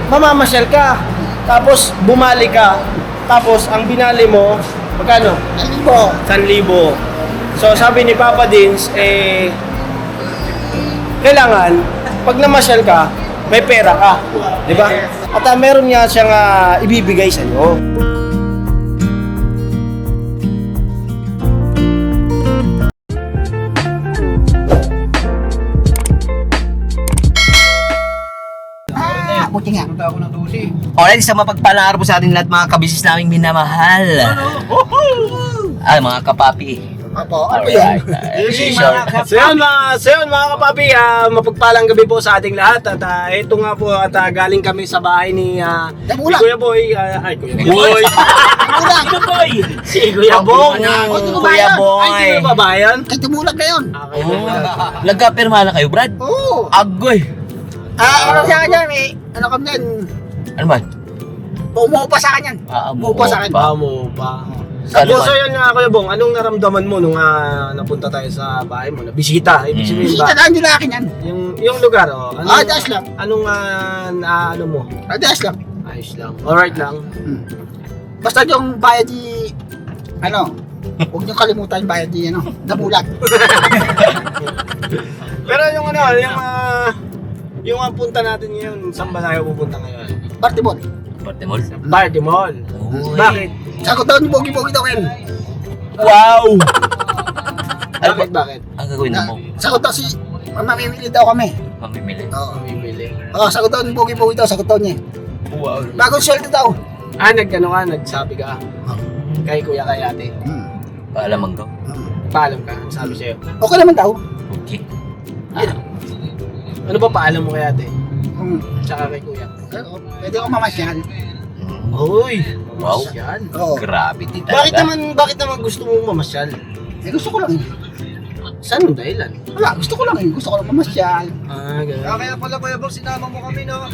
mamamasyal ka. Tapos bumalik ka. Tapos ang binali mo, magkano? 1,000. So sabi ni Papa Dins, kailangan, pag namasyal ka, may pera ka. Di ba? At meron nga siyang ibibigay sa iyo. Buti nga. Alright, sa mapagpalang araw po sa ating lahat mga kabisis naming minamahal. Mga kapapi. Apo, ano yan? So yun mga kapapi, mapagpalang gabi po sa ating lahat. At ito nga po, at galing kami sa bahay ni Kuya Boy. Kuya Boy! Si Kuya Bong! Kuya Boy! Ay, sino ba ba yan? Ay, tumulag na yun. Nagkapirma na kayo, Brad? Oo. Agoy! Ano siya dyan eh? Ano kami yan? Ano ba? Umuupa sa akin yan. Umuupa sa akin. Mo pa. Ano So yun nga Kuya Bong, anong naramdaman mo nung napunta tayo sa bahay mo? Nabisita, ibig sabihin Bisita ba? na, hindi na akin yan. Yung lugar, anong, Ayos lang. Anong ano mo? Ayos lang. Ayos lang. Alright lang. Basta yung bayad di... huwag niyong kalimutan yung bayad di, nabulag. Pero yung yung punta natin ngayon, saan ba tayo pupunta ngayon? Party ball. Party mall? Party Mall. Uy. Bakit? Sagot daw ni Bogi-Bogi daw kayo. Wow! Bakit? Ang gagawin mo? Sagot daw si... Mamimili daw kami. Mamimili. Oo. Bibili. Sagot daw ni Bogi-Bogi daw, sagot daw niya. Wow. Bagong sweldo daw. Nagsabi ka kay kuya kay ate. Paalamang daw. Paalam ka, ano sabi sa'yo? Okay naman daw. Okay. Ano ba paalam mo kay ate? Tsaka kay kuya? Pwede ako mamasyal. Uy! Wow. Yan. Oo. Gravity talaga. Bakit naman gusto mong mamasyal? Gusto ko lang eh. Saan ang dahilan? Wala, gusto ko lang eh. Gusto ko lang mamasyal. Gano'n. Kaya pala Kuya Bong, sinama mo kami, no?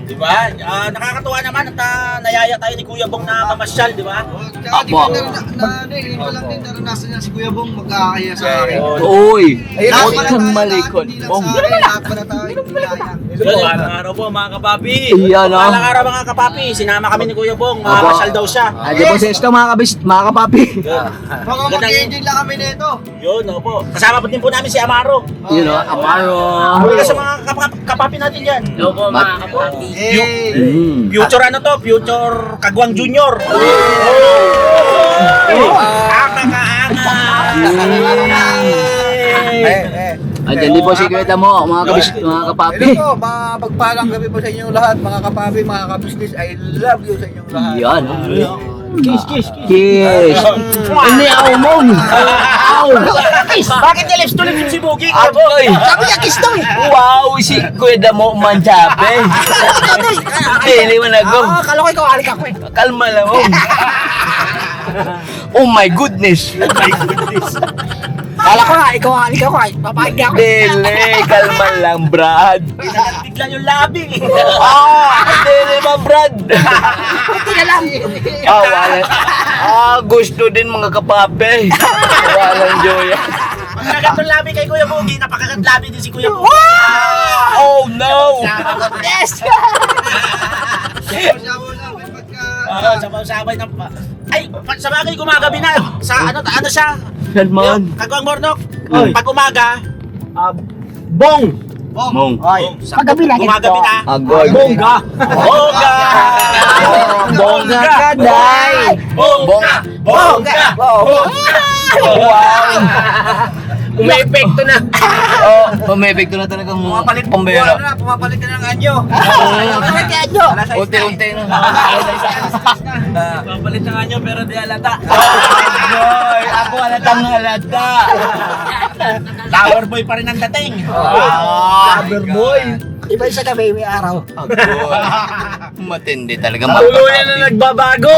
Di ba? Nakakatuwa naman at nayaya tayo ni Kuya Bong na mamasyal, di ba? Kaya di ko hindi ko lang din naranasan niya si Kuya Bong magkakaya sa akin. Uy! Lahat Huwag pala kang tayo, malikot. hindi lang sa akin, lahat pala tayo nilaya. Balang araw po mga kapapi. Iyan, ah. Balang araw mga kapapi. Sinama kami ni Kuya Bong. Mamasyal daw siya. Andiyan po sa esto mga kapapi. Baka mag-enjoy lang kami nito. Yun, opo. Kasama po din po namin si Amaro. Yun o, Amaro. Kami sa mga kapapi natin dyan. Opo, mga kapapi. Future ano to? Future Kagwang Junior. Andiyan din po si Kuya Tamo, mga kapapi. Hello po, mapagpalang gabi po sa inyong lahat, mga kapapi, mga kabisnis. I love you sa inyong lahat. Yan. Kiss. Kiss. Ini ako mo. Bakit niya lips to lips si Bogi? Agoy. Sabi niya, kiss daw eh. Wow, si Kuya Tamo mansabi. Hindi mo na go. Kala ko ikaw, alik ako eh. Kalma lang mo. Oh my goodness. Kala ko nga, ikaw, alik ako eh. Papahig ako. Dele, kalma lang, Brad. Bigla yung labi. Dele ba, Brad? Hindi ka lang. Gusto din mga kapape. Walang joya. Pagkagat ng labi kay Kuya Bogi, napakagat labi din si Kuya Bogi. Oh no! Yes! Sabaw na, may pagka... Sabay ng... Ay, sa bagay gumagabi na. Sa ano siya? Salman. Kagwang Mornok. Oy. Pag umaga, Bong! Mong. Paggabi lang gumagabi na. Agoy. Bongga! Bongga! Bongga ka, day! Bongga! Bongga! Wow! Umepekto na! Pumepekto na talaga mga Pumapalit pambera. pumapalit ka ng anyo. Bakit kaya nyo? Unti-unti na. Papalit na nga nyo pero di halata. Agoy! Ako halatang halata. Tower boy pa rin ang dating. Lover boy! Iba yung sa gabi, may araw. Agoy! Matindi talaga. Tuluyan na nagbabago!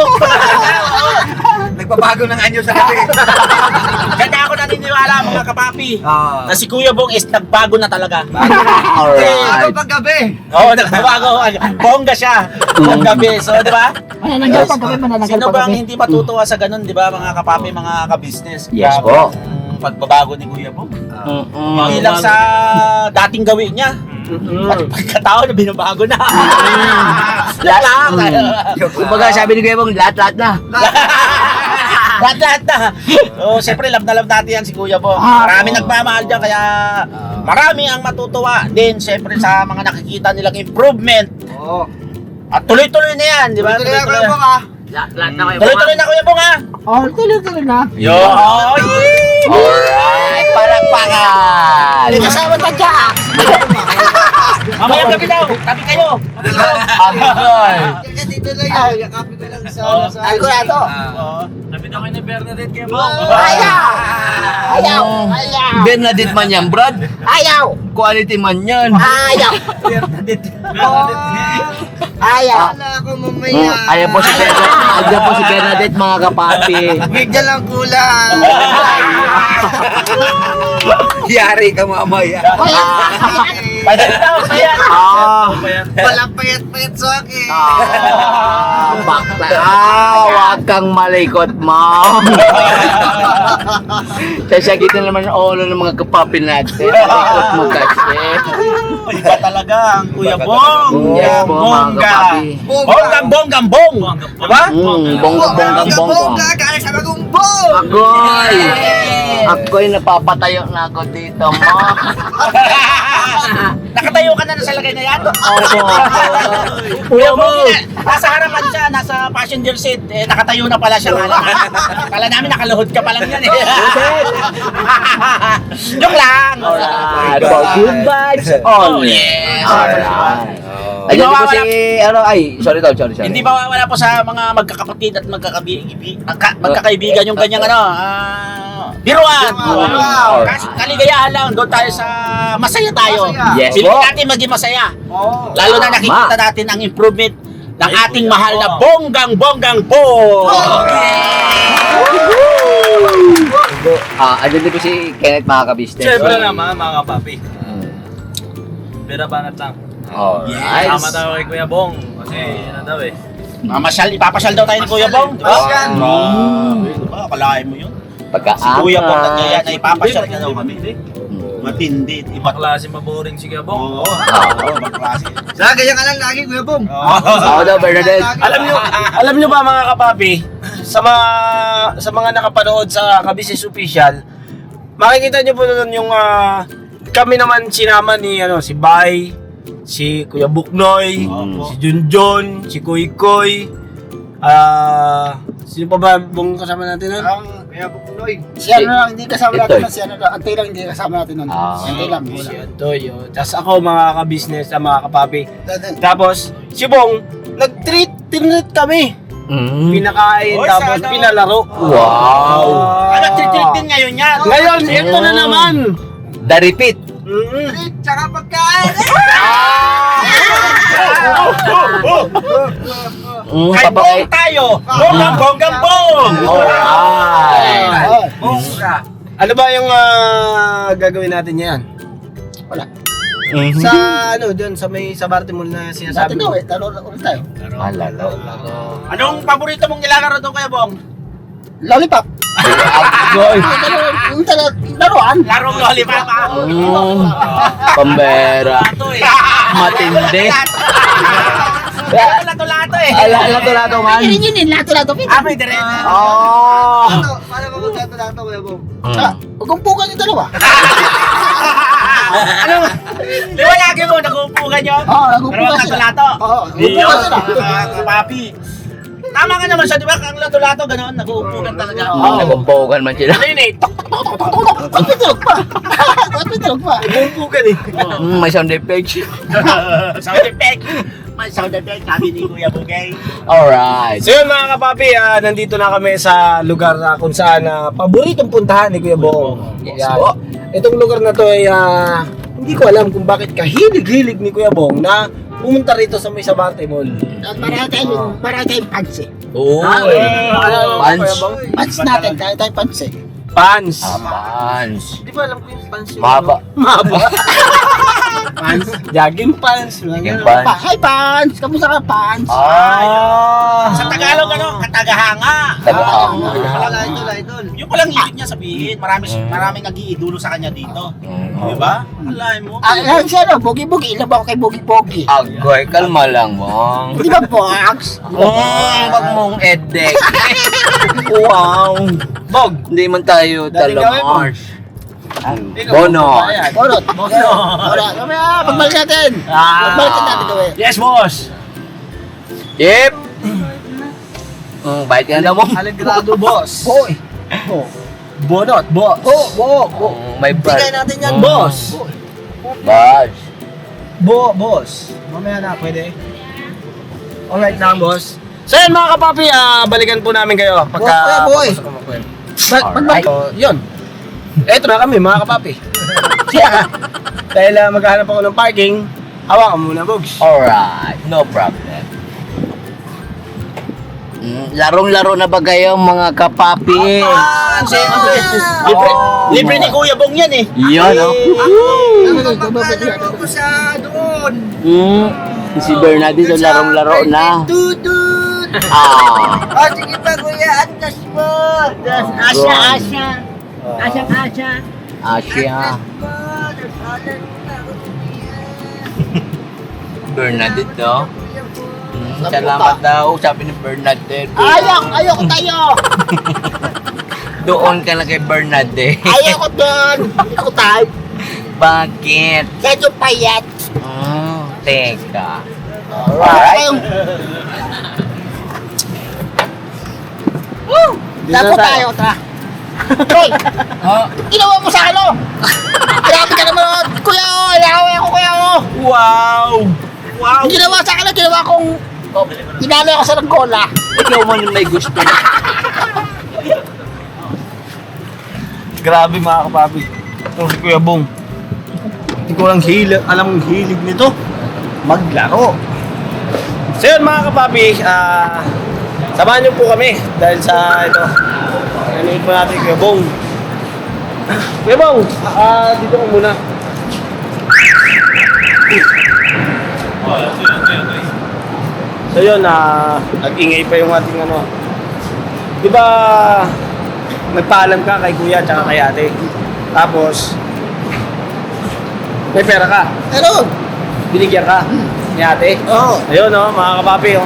Nagbabago ng anyo sa gabi. Kaya ako naniniwala mga kapapi na si Kuya Bong is nagbago na talaga. Alright. Pag gabi. Oo, nagbago. Bongga siya. Bonggabi. So, di ba? Manananggal pag gabi, manananggal Sino pag ba ang gabi. hindi matutuwa sa ganun, di ba mga kapapi, mga ka-business? Yes po. pagbabago ni Kuya Bong. Mm-mm. Hindi lang sa dating gawin niya. Pati pagkatao na binabago na. Kumbaga sabi ni Kuya Bong, lahat-lahat na. Lahat-lahat na. So, siyempre, love na love natin yan si Kuya Bong. Marami nagmamahal dyan, kaya marami ang matutuwa din, siyempre, sa mga nakikita nilang improvement. Oo. At tuloy-tuloy na yan, di ba? Tuloy na kayo Tuloy-tuloy. Lahat na kayo. Tuloy-tuloy na, Kuya Bong, ha? Oh, tuloy na. Yo! Alright, palakpakan! May kasama ta dyan. Mamayang gabi daw, tabi kayo. Agol! Dito lang yan. Yakapin ko lang sa... Ay, kuya to. Tabi daw kayo ni Bernadette Kuya Bong. Ayaw. Bernadette man yan, Brad. Ayaw. Quality man yan. Ayaw. Ayaw. Wala ako mamaya. Ayan po si Bernadette. Ayan po si Bernadette, mga kapapi. Bigyan lang kulang. Yari ka mamaya. Payat daw, payat. Walang payat-payat sa akin. Bakla. Huwag kang malikot, ma'am. Sasagitan naman ang ulo ng mga kapapi natin. Malikot mo kasi. Iba talaga ang Kuya Bong. Yes po, mga Bongga. kapapi. Bonggang bong. Diba? Bongga. Kaya sa magumbong. Agoy! Ako'y napapatayo na ako dito, ma'am. Nakatayo ka na sa lagay na yan? Opo. Kuya Bong, nasa harapan siya, nasa passenger seat. Eh, nakatayo na pala siya. Kala namin nakaluhod ka pa lang yan eh. Joke lang. Alright, for good vibes Oh, only. yes. Alright. Ayun po si, sorry. Hindi ba wala po sa mga magkakapatid at magkakaibigan yung ganyang biruan. Wow. Kasi kaligayahan lang, doon tayo sa masaya tayo. Yes Piliin po. natin maging masaya. Oo. Lalo na nakikita natin ang improvement ng ating mahal na bonggang bong. Andun din po si Kenneth, mga kabisnes. Siyempre naman, mga kapapi. Pera banat lang. Alright. Tama daw kay Kuya Bong. Kasi ano daw eh. Ipapasyal daw tayo ni Kuya Bong. Di ba? Yan. Diba? Akalain mo yun. Si Pagkaangat. Kuya Bong nagyaya na ipapasyal ka daw kami. Matindi. Iba Klase maboring si Kuya Bong. Oo. Maklase. Sa ganyan ka lang lagi, Kuya Bong. Ako daw, Bernadette. Alam nyo ba mga kapapi, sa mga nakapanood sa Kabisnes Official, makikita nyo po doon yung kami naman sinama ni si Bay, si Kuya Buknoy, si Junjun, si Koy Koy, sino pa ba bong kasama natin nun? Ang kaya Bukunoy. Si ano lang, hindi kasama natin nun. Si ano lang, Antay lang, hindi kasama natin nun. Si Antay lang. Si Antoy, tapos ako mga kabisnes, mga kapapi. Wala. Tapos si Bong, tinreat kami. Pinakain, Oy, tapos sana. pinalaro. Wow. Ano, treat din ngayon yan. Ngayon, ito na naman. The repeat. Tsaka pagkain. Kay Bong tayo. Bonggang bong. Alright. Ano ba yung gagawin natin yan? Wala. Sa doon sa Baltimore na Dati sinasabi daw mo. eh, talo ulit tayo. Alala. Anong paborito mong nilalaro doon, Kuya Bong? Lollipop. Agoy. Yung laruan. Larong lollipop. Pambera. Lato eh. Matindi. Lato-lato eh. Lato-lato man. Yun, lato-lato. May direct. Oh. Paano ba magkatato, Kuya Bong? Huwag kong pukan yung dalawa. Ano? Liwanagin mo, nag-uupugan yun? Oo, nag-uupugan sila. Lato-lato. Oo, Yun, nag-uupugan sila. papi. Tama nga naman siya, di ba? Ang lato-lato, gano'n, nag-uupugan talaga. Nagumpukan man sila. Ano yun eh? Ba't may tulog pa? Ba't may tulog pa? Bumpukan eh. May sound effects. Sound effect. May sound effect, sabi ni Kuya Bugay. Alright. So yun mga kapapi, nandito na kami sa lugar na kung saan paboritong puntahan ni Kuya Bong. Yes Yan. po. Itong lugar na to ay hindi ko alam kung bakit kahilig-hilig ni Kuya Bong na pumunta rito sa may Sabarte Mall. Para tayong pants eh. Oh. Punch. Pants natin, kaya tayong pants eh. Pants. Punch. Di ba alam ko yung pants yung Mahaba. Mahaba. Pants. Jogging pants. Jogging Mga pants. Hi, Pans! Kamusta ka, Pans? Sa Tagalog, ano? Katagahanga. Tagahanga. Idol. Yung palang ibig niya sabihin, maraming nag-iidulo sa kanya dito. Di ba? Alain mo. Yan siya, no? Bogi-bogi. Ilan ba ako kay Bogi-bogi? Agoy, kalma lang, Bong. Di ba, Pogs? Wag mong edek. Wow. Bog. Hindi man tayo Dating gawin mo. talamars. Bono. Bonot. Bonot. Mamaya, pagbalik natin. Pagbalik natin gawin. Yes, boss. Yep. Bait ka na mo. Alegrado, boss. Boy. Bonot, boss. May bar. natin yan. Boss. Bas. Boss. Mamaya na, pwede. Alright na, boss. So yun mga kapapi, balikan po namin kayo pagka... Boy. Pagbalik. Yun. Eto na kami mga kapapi. Dahil maghahanap ako ng parking, hawakan muna, Bogs. Alright, no problem. Larong-laro na ba kayo mga kapapi? Libre ni Kuya Bong yan eh. Yan, no? Ako sa doon. Si Bernardino larong-laro na. Tutut. Ah. Sige pa, Kuya. Antas mo. Asya. Asya. Asya. Bernardino. Salamat daw, sabi ni Bernadette. Ayoko tayo. Doon ka na kay Bernadette. Ayoko doon. Hindi ko type. Bakit? Medyo payat. Teka. Alright. Dapo tayo, ta. Hoy! Ginawa mo sa ano? Grabe ka naman, kuya o! Inaway ako, kuya o! Wow! Ginawa sa akin, ginawa kong... Inali ako sa Langgola. Ikaw man yung may gusto. Grabe mga kapapi. Ito si Kuya Bong. Hindi ko lang alam ang hilig nito. Maglaro. So yun mga kapapi, samahan niyo po kami dahil sa ito. Ano po natin Kuya Bong. Kuya Bong, dito ko muna. So yun, nag-ingay pa yung ating ano. Di ba, nagpaalam ka kay kuya at kay ate. Tapos, may pera ka. Ano? Binigyan ka ni ate. Oo. Ayun mga kapapi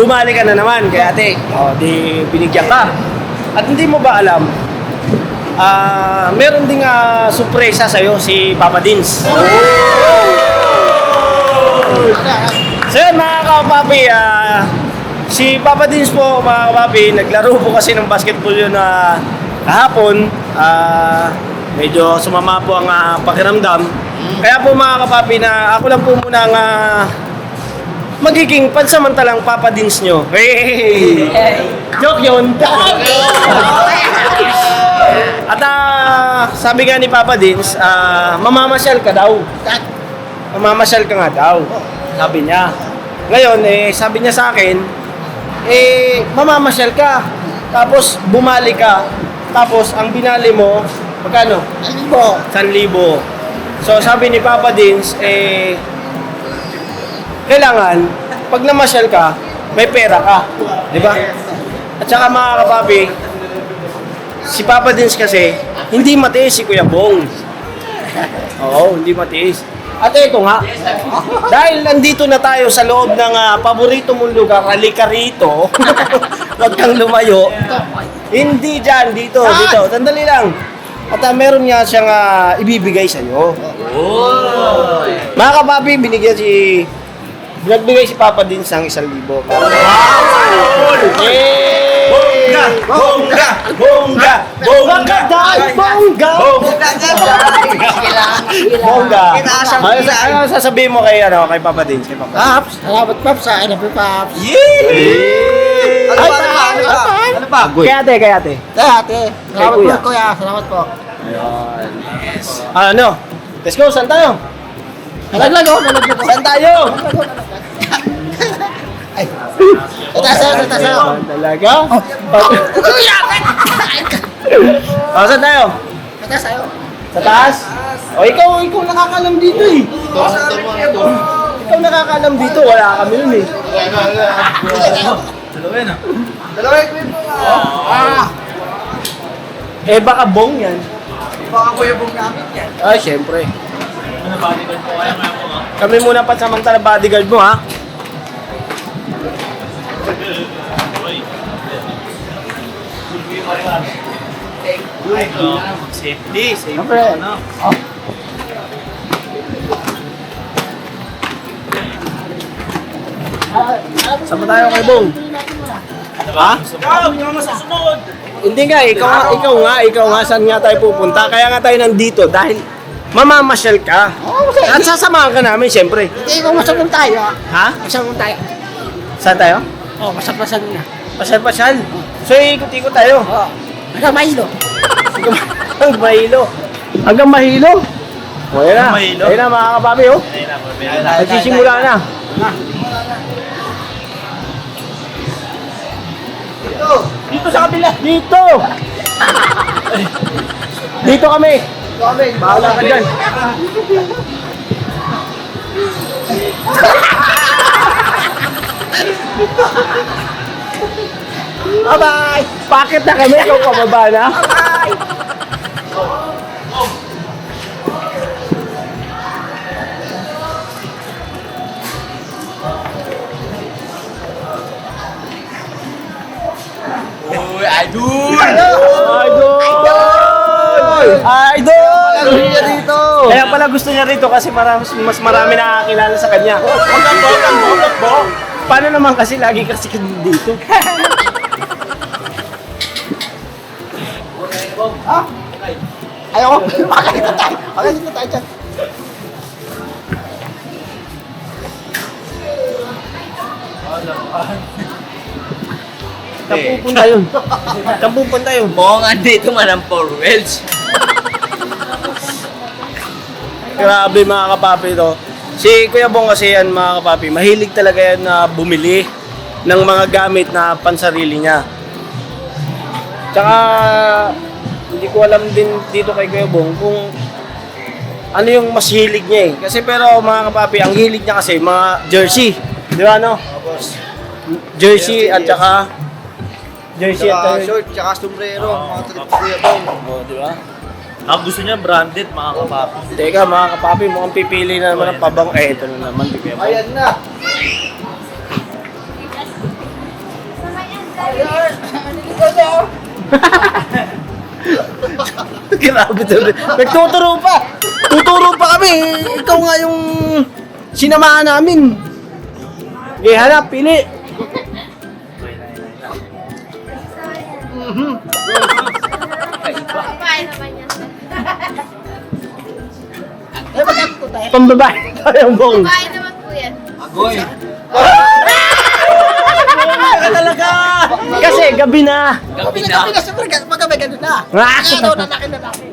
bumalik ka na naman kay ate. Di binigyan ka. At hindi mo ba alam, meron ding sorpresa sa'yo si Papa Dins. So yun mga kapapi, si Papa Dins po mga kapapi, naglaro po kasi ng basketball yun kahapon. Medyo sumama po ang pakiramdam. Kaya po mga kapapi na ako lang po muna ang magiging pansamantalang Papa Dins nyo. Hey! Joke yun! At sabi nga ni Papa Dins, mamamasyal ka daw. Mamamasyal ka nga daw. Sabi niya. Ngayon, sabi niya sa akin, mamamasyal ka. Tapos, bumalik ka. Tapos, ang binali mo, magkano? 1,000. So, sabi ni Papa Dins, kailangan, pag namasyal ka, may pera ka. Di ba? At saka mga kapapi, si Papa Dins kasi, hindi matiis si Kuya Bong. Oo, hindi matiis. At ito nga, dahil nandito na tayo sa loob ng paborito mong lugar, halika rito, huwag kang lumayo. Hindi dyan, dito. Sandali lang. At meron nga siyang ibibigay sa'yo. Mga kapapi, nagbigay si Papa Dins ng 1,000. Bongga! Ano sasabihin mo kay Papa Dins? Paps! Salamat, Paps. Sa akin na Paps. Ano pa? Kay ate. Ate. Salamat kuya. po, kuya. Salamat po. Ano? Let's go, saan tayo? Nalaglag ako. Saan tayo? Ay. Tataas ako. Talaga? Kuya! Saan tayo? Tataas ako. Sa taas? O, ikaw nakakalam dito eh. Ikaw nakakalam dito, wala kami nun eh. Dalawa yung kwento nga. Eh, baka bong yan. Baka kuya bong namin yan. Ay, syempre. Kami muna pa samantala bodyguard mo, ha? Safety. Siyempre. Sama tayo kay Bong. Ha? Hindi nga, ikaw nga, saan nga tayo pupunta? Kaya nga tayo nandito dahil mamamasyal ka. Oo, kasi. At sasamahan ka namin, syempre. Hindi, kung masakon tayo. Ha? Masakon tayo. Saan tayo? Oo, masakpasan na. Pasyal-pasyal. So, ikot-ikot tayo. Oo. Hanggang Mahilo. Hanggang Mahilo. Hanggang Mahilo? O, yan na. Mahilo. Ayun na, mga kapapi, oh. Nagsisimula na. Dito sa kabila. Dito. Dito kami. Bahala ka dyan. Bye-bye! Bakit na kami? Ikaw pababa na? Uy, idol! Idol! Gusto niya dito. Kaya pala gusto niya rito kasi mas marami nakakilala sa kanya. Paano naman kasi lagi kasi dito? Ayoko. Makakita tayo. Makakita tayo dyan. Saan pupunta yun? Saan pupunta yun? Mukhang andito man ang 4 wheels. Grabe mga kapapi to. Si Kuya Bong kasi yan mga kapapi, mahilig talaga yan na bumili ng mga gamit na pansarili niya. Tsaka hindi ko alam din dito kay Kuya Bong kung ano yung mas hilig niya eh. Kasi pero mga kapapi, ang hilig niya kasi mga jersey. Di ba no? Jersey at tsaka Tsaka short, tsaka sombrero. Mga trip ko kuya bong. Oh, di ba? Ang gusto niya branded, mga kapapi. Teka mga kapapi, mukhang pipili na naman ng pabang. Eh, ito na naman, di Kuya Bong. Ayan na. Grabe to. Nagtuturo pa. Tuturo pa kami. Ikaw nga yung sinamahan namin. Okay, hanap, pili. Babae naman yan. Eh, magkakita tayo. Pambabae tayo, Bong. Babae naman po yan. Kasi gabi na. Gabi na, siyempre, magabi ganun na. Ah! Ano, nanakin na natin.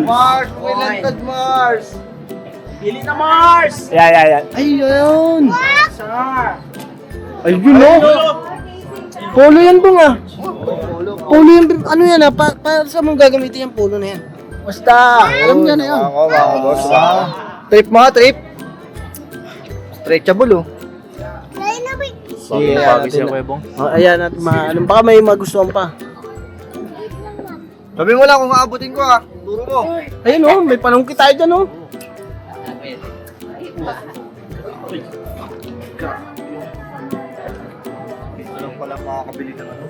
Mars, may lantad Mars. Pili na Mars! Yan. Ayun. Ayun, no? Polo yan, Bong, ah. Polo yan. Ano yan, ah? Para saan mong gagamitin yung polo na yan? Basta. Alam niya na yun. Ako, mga boss. Trip mga trip. Stretchable oh. Sige, Pagis siya, Kuya Bong. ayan, at baka may magustuhan pa. Sabi mo lang kung aabutin ko ah. Turo mo. Ayun, oh. May panungkit tayo dyan, oh. Alam pala makakabili ng ano.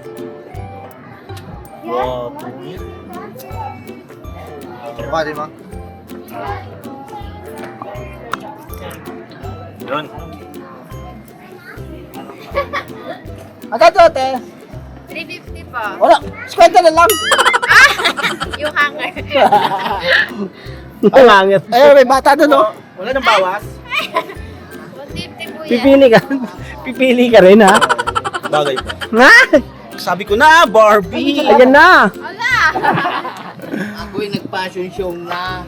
Wow. Mukha din ma. Yun. Magkano, te? 350 po. Wala, 50 na lang. Yung hanger. Ang angit. Eh, may bata doon, oh. Wala nang bawas. 150 po yan. Pipili ka rin, ha? Bagay pa. Ha? Sabi ko na, Barbie! Ayan na. Wala. Ako'y nag-fashion show na.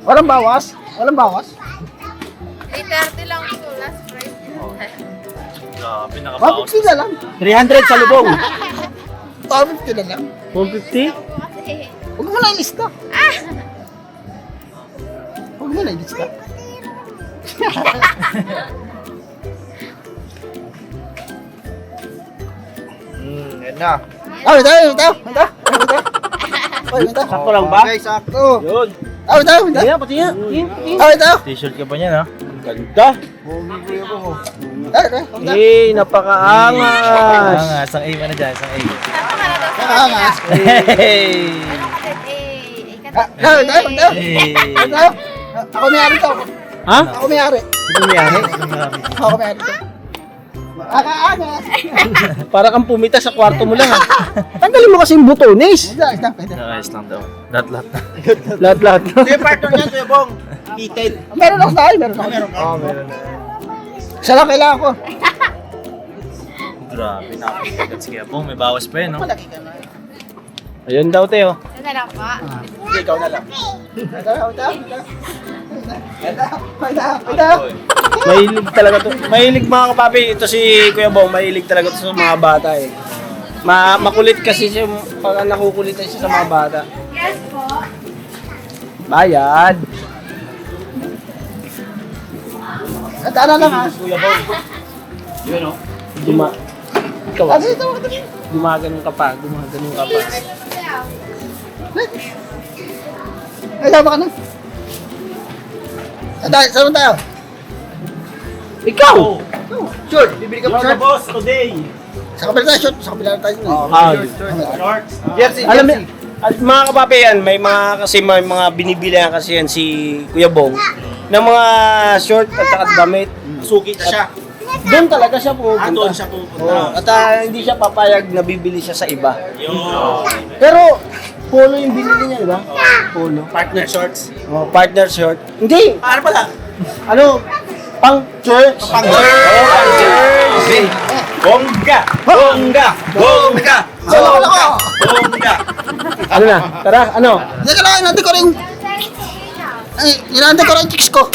Walang bawas? Walang bawas? 330 lang po. Last price. Grabe, 150 na lang. 300 sa lubong. 150 na lang. 150? Kasi, Huwag mo na ilista. Huwag mo na ilista. Yan na. Wait tayo. Sakto lang ba? Okay, sakto. Yun. Wait tayo. Pati nga. Wait tayo. T-shirt ka pa niyan, ha? Ganda. Eh, napakaangas. Isang A ka na dyan, isang A. Angas. Hey! Wait tayo. Ako may-ari to. Ha? Ako may-ari. Ito mayari? Ako may-ari to. Angas. Para kang pumita sa kwarto mo lang ha. Tanggalin mo kasi yung butones. Ayos lang daw. Lahat-lahat na. Lahat-lahat. Kuya partner niyan, Kuya Bong. Heated. Meron ako tayo. Meron ako. Isa lang kailangan ko. Grabe, napakagat si Kuya Bong. May bawas pa yun, no? Malaki ka na. Ayun daw, Teo. Ito na lang po. Ikaw na lang. Wait tayo. Mahilig talaga to. Mahilig mga kapapi. Ito si Kuya Bong. Mahilig talaga to sa mga bata eh. Makulit kasi siya. Pag nakukulit siya sa mga bata. Yes po. Bayad. Tara lang ha. Duma. Ikaw ah. Ano ito? Gumaganon ka pa. Gumaganon ka pa. Ay, sama ka na. Sama tayo. Ikaw! Sure, bibili ka pa shirt. boss today. Sa kabila tayo, shirt. Sa kabila tayo. Jersey, Alam mo, at mga kapapi yan, may mga binibilihan kasi yan si Kuya Bong ng mga short at saka damit. Suki na siya. Doon talaga siya pupunta. Doon siya pupunta. Oo. At hindi siya papayag na bibili siya sa iba. Pero polo yung binili niya, di ba? Polo. Partner shorts. Oh, partner short. Hindi. Ano pala? Ano? Pang church. Pang church. Bongga! Bongga! Bongga! Bongga! Bongga! Ano na? Tara, ano? Teka lang, inantay ko rin. Ay, inantay ko rin chicks ko.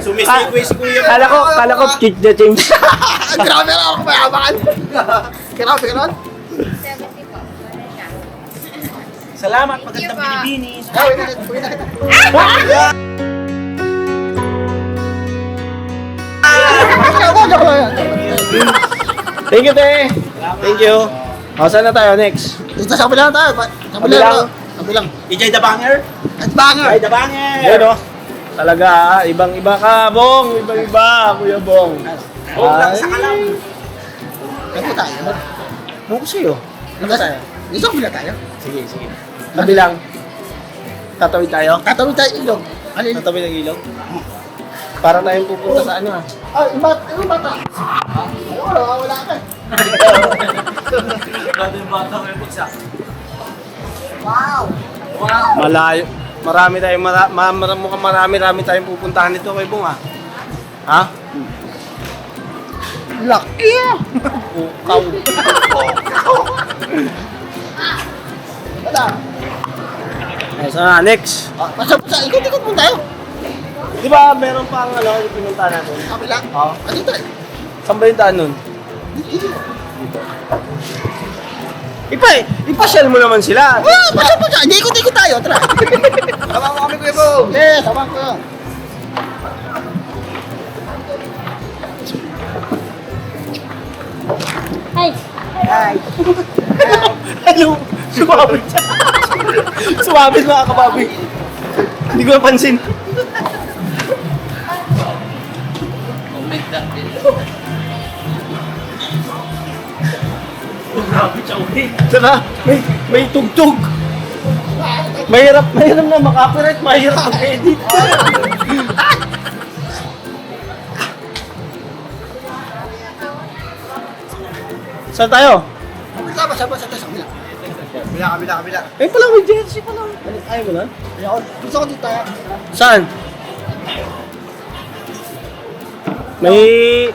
Sumisikoy si Kuya. Kala ko kick the change. Grabe na ako mayaman. Grabe ka nun. 70 po. Wala siya. Salamat, magandang binibinis. Uwi na kita. Thank you, te. Thank you. O, saan na tayo next? Dito sa kabila na tayo. Sa kabila na tayo. Kabilang. DJ The Banger. At banger. Ay, The Banger. Yun o. Talaga, ibang-iba ka, Bong. Ibang-iba, Kuya Bong. Bongga sa kalam. Dito tayo. Ano ko sa'yo? Dito tayo. Dito sa kabila tayo. Sige, sige. Kabilang. Tatawid tayo? Tatawid tayo ilog. Alin? Tatawid ng ilog? Para tayong pupunta sa ano ah. Ay, yung bata. Wala ka. Wow. Malayo. Marami tayong pupuntahan nito kay Bong ah. Ha? Lucky ah. Ukaw. Wala. Ay, saan na? Next. Basta, ikot-ikot mo tayo. Di ba meron pang ano, pinunta natin? Kabila. Oo. Ano tayo? Saan ba yung daan nun? Dito. Ipasyal mo naman sila. Basta. Hindi, ikot-ikot tayo. Tara. Tama mo kami, Kuya Bong. Sama ko. Ano? Sumabit siya. Sumabit mga kababi. Hindi ko napansin. Tara, may tugtog. Mahirap na makapirate, mahirap mag-edit. Saan tayo? Sama sa kabila. Kabila. Eh pala, may jersey pala. Ayaw mo na? Gusto ko dito tayo. Saan? May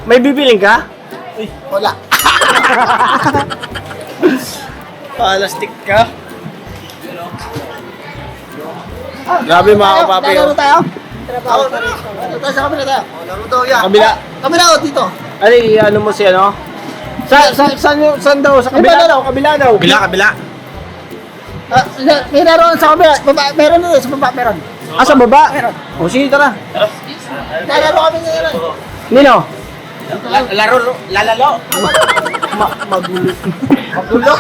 bibiling ka? Wala. Palastik ka? Grabe mga kapapi. Laro Oh. tayo? Laro tayo sa kabila tayo. Laro daw yan. Kabila. Kabila o dito. Ali, ano mo siya, no? Saan daw? Sa kabila daw, kabila daw. Kabila. May naroon sa kabila. Baba, meron doon sa baba, meron. Ah, sa baba? Meron. O, sige, tara. Lalaro kami ngayon. Nino? Lalalo. Magulo. Magulo?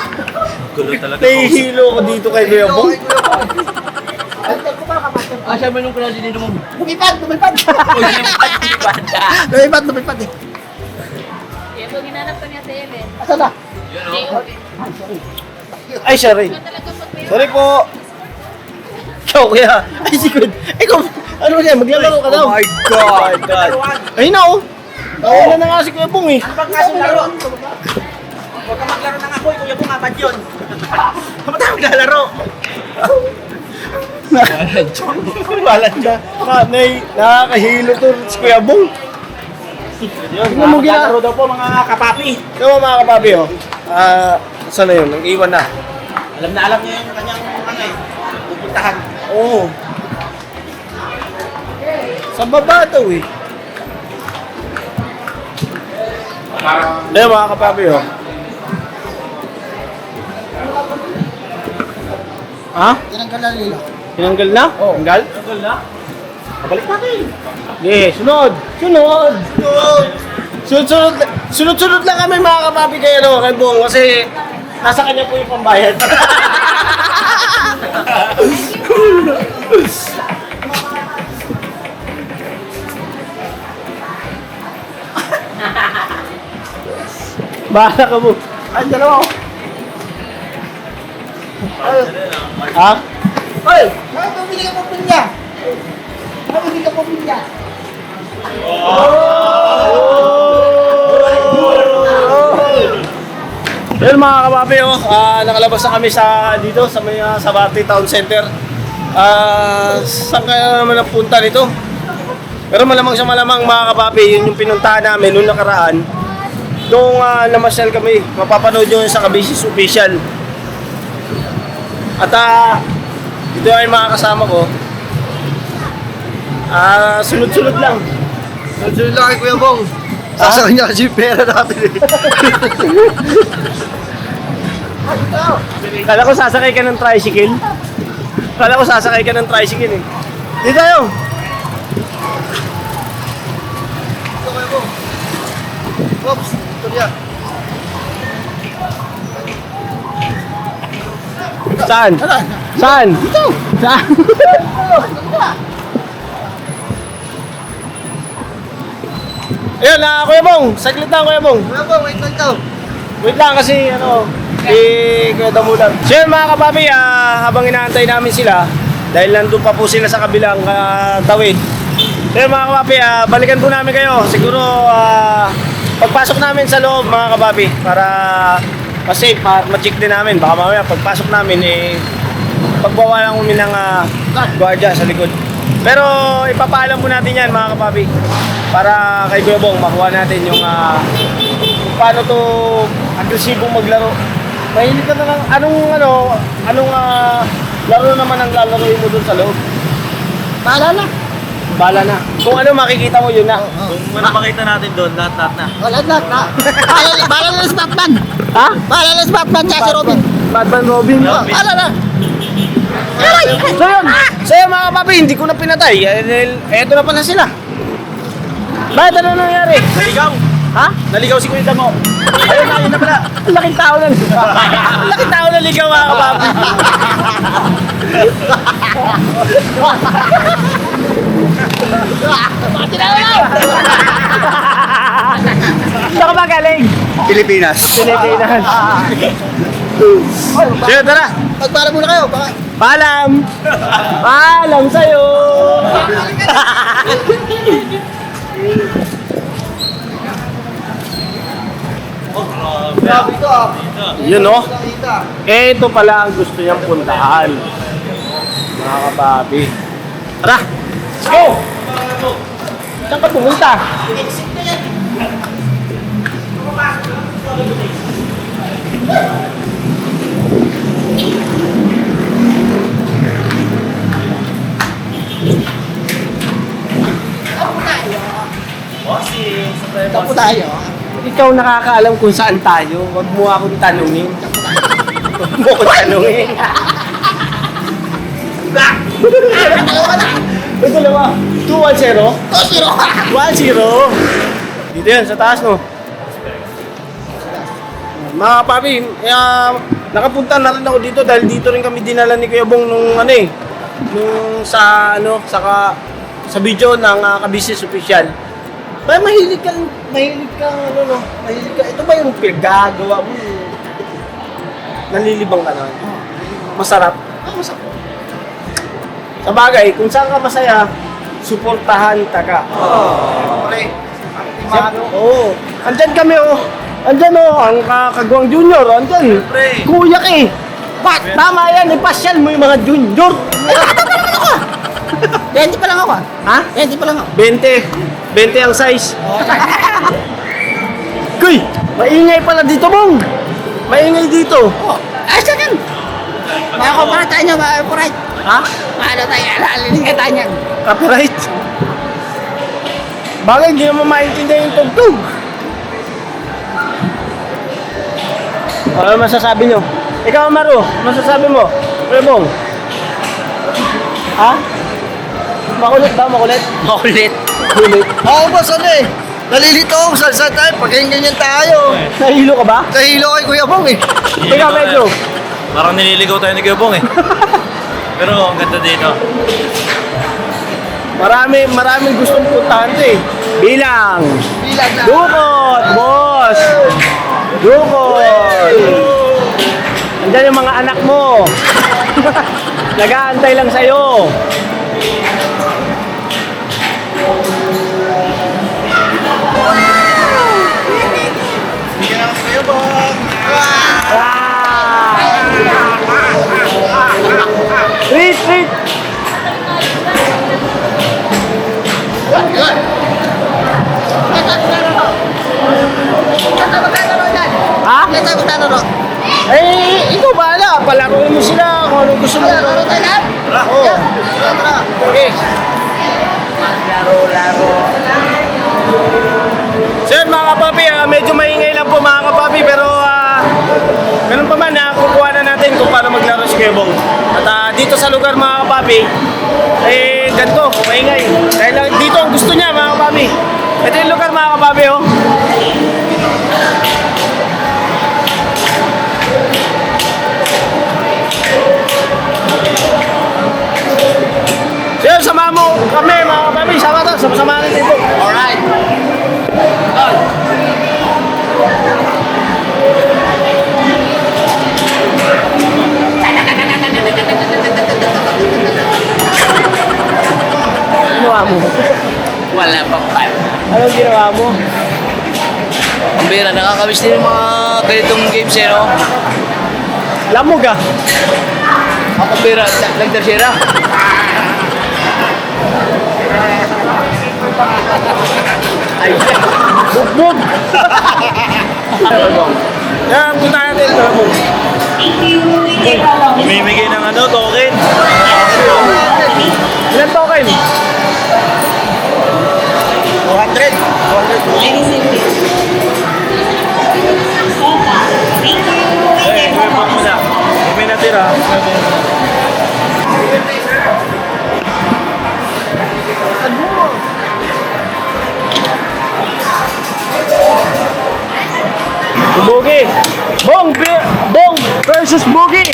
Nahihilo ko dito kay Kuya Bong. Siya ba yung klase dito mo? Lumipad eh. Kaya pag ginanap ka niya sa Ellen, Asan na? Ay, sorry. talaga pag may Sorry po. Ikaw, kuya. Ay, si Kuya. Ikaw, ano ba yan? Maglalaro ka daw. Oh my God! Ayun na, oh. Nawala na nga si Kuya Bong, eh. Ano bang kaso laro? Huwag ka maglaro ng apoy, Kuya Bong, abad yun. Ba't tayo maglalaro? Balat na. Nakakahilo to si Kuya Bong. Tingnan mo gina. Maglalaro daw po mga kapapi. Tingnan mo mga kapapi, oh. Saan na yun? Nag-iwan na. Alam na alam niya yung kanyang pupuntahan. Oo. Sa baba daw, eh. Ayun mga kapapi, oh. Ha? Tinanggal na nila. Tinanggal na? Oo. Tanggal? Tanggal na? Kabalik natin. Sige, sunod. Sunod. Sunod lang kami mga kapapi kay, ano, kay Bong kasi nasa kanya po yung pambayad. Bahala ka mo. Ay, dalawa ko. Ha? Hoy! Mabibili ka po pinya! Mabibili ka po pinya! Yun mga kapapi, oh, nakalabas na kami dito sa may Sabate Town Center. Saan kaya naman ang punta nito? Pero malamang sa malamang mga kapapi, yun yung pinuntahan namin noong nakaraan. Doon namasyal kami, mapapanood nyo yun sa Kabisis Official. At ito ay mga kasama ko. Sunod-sunod lang. Sunod lang kay Kuya Bong. Sasakyan niya kasi yung pera natin eh. Kala ko sasakay ka ng tricycle. Kala ko sasakay ka ng tricycle eh. Dito tayo. Oops, ito niya. Saan? Saan? Dito. Saan? Ayun, Kuya Bong. Saglit lang, Kuya Bong. Kuya Bong, wait lang daw. Wait lang kasi Kuya Damulang. So yun mga kapapi, habang inaantay namin sila, dahil nandun pa po sila sa kabilang tawid. So yun mga kapapi, balikan po namin kayo. Siguro pagpasok namin sa loob mga kapapi, para mas safe, ma-check din namin. Baka mamaya pagpasok namin, pagbawalan kami ng gwardiya sa likod. Pero ipapaalam po natin yan mga kapapi, para kay Kuya Bong makuha natin yung kung paano to agresibong maglaro. Mahilig ka na lang, anong laro naman ang lalaroin mo dun sa loob? Bahala na! Bala na. Kung ano makikita mo, yun na. Kung ano makita natin doon, lahat na. Wala na! Bahala na si Batman! Ha? Bahala na si Batman tsaka si Robin! Batman Robin. Bahala na! So yun mga papi, hindi ko na pinatay. Eto na pala sila. Bakit ano nangyari? Naligaw. Ha? Naligaw si Kuya Damo. Ayun na pala. Ang laking tao na. Ang laking tao na ligaw mga kapapi. Saan ka ba galing? Pilipinas. Pilipinas. Sige, tara. Magpala muna kayo! Baka... Paalam! Paalam sa'yo! Grabe ito ah. Yun oh. Nakita. Ito pala ang gusto niyang puntahan. Mga kapapi. Tara! Let's go! Saan ka pumunta? Bossy, ikaw nakakaalam kung saan tayo. Huwag mo akong tanungin. Huwag mo akong tanungin. Ito lang 210? 1-0. Dito yan, sa taas no. Mga papi, nakapunta na rin ako dito dahil dito rin kami dinala ni Kuya Bong nung nung sa sa video ng Ka-Business Official. Ba mahilig ka ito ba yung pinagagawa mo? Nalilibang ka na. Masarap. Masarap. Sa bagay, kung saan ka masaya, suportahan ka. Oo. Andyan kami Andyan ang Kagawang Junior. Andyan. Kuya ka eh. Tama yan, ipasyal mo yung mga junior. 20 pa lang ako. Ha? 20 pa lang ako. 20 ang size. Kuy, maingay pala dito, Bong. Maingay dito. Ay, saan? Mga corporate tayo, mga corporate. Ha? Ano tayo, alalinig tayo niyan. Copyright. Bagay, hindi naman maintindihan yung tugtog. Ano masasabi nyo? Ikaw, Maru, masasabi mo? Rebong? Ha? Makulit ba? Makulit? Makulit. Kulit. Ako boss, nalilito akong salsa tayo. Pagkain ganyan tayo. Nahilo ka ba? Nahilo kay Kuya Bong eh. Ikaw, medyo. Parang nililigaw tayo ni Kuya Bong eh. Pero ang ganda dito. Maraming gustong puntahan to eh. Bilang Bilang na. Dukot, boss! Dukot! Andyan yung mga anak mo. Nag-aantay lang sa'yo. Bigyan ako Kuya Bong. Treat, treat! Ha? Ito tayo maglalaro. Eh, ikaw bahala. Palaruin mo sila kung anong gusto mo. Laro tayo lahat. Oo. Okay. So yun mga kapapi, medyo maingay lang po mga kapapi, pero ganun pa man, kukuha na natin kung paano maglaro si Kuya Bong. At dito sa lugar mga kapapi, eh ganito, maingay. Dahil dito ang gusto niya mga kapapi. Ito yung lugar mga kapapi, oh. So yun, sama mo kami mga kapapi, sama natin ito. Alright. Ginawa mo? Wala pang pan. Anong ginawa mo? Ang bira, nakakamiss din yung mga ganitong games eh, no? Lamog ah. Ako bira, nagdarsira. Ay, bugbog! Yan, punta natin ito. Umimigay ng token. Ilan token? 200. Eh, gawin mo muna. May natira. Bugi! Bong versus Bugi!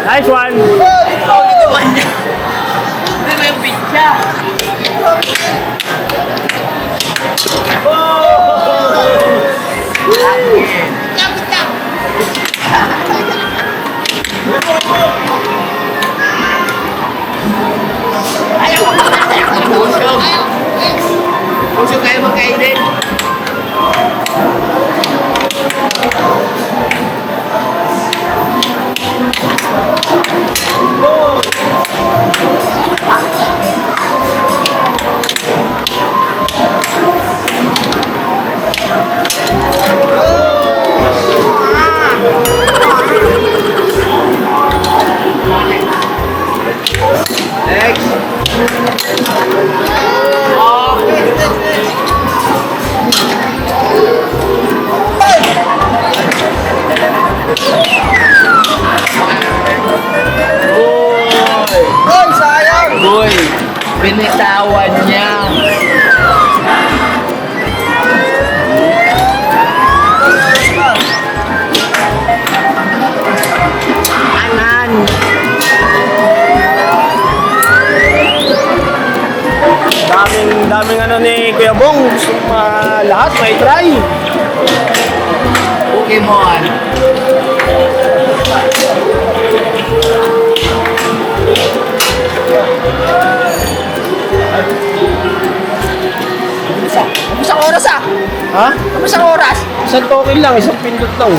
Nice one! Puso kayo magkainin. Next. daming ano ni Kuya Bong. Gusto lahat may try. Pokemon. Isang oras ah. Ha? Isang oras. Isang token lang, isang pindot lang.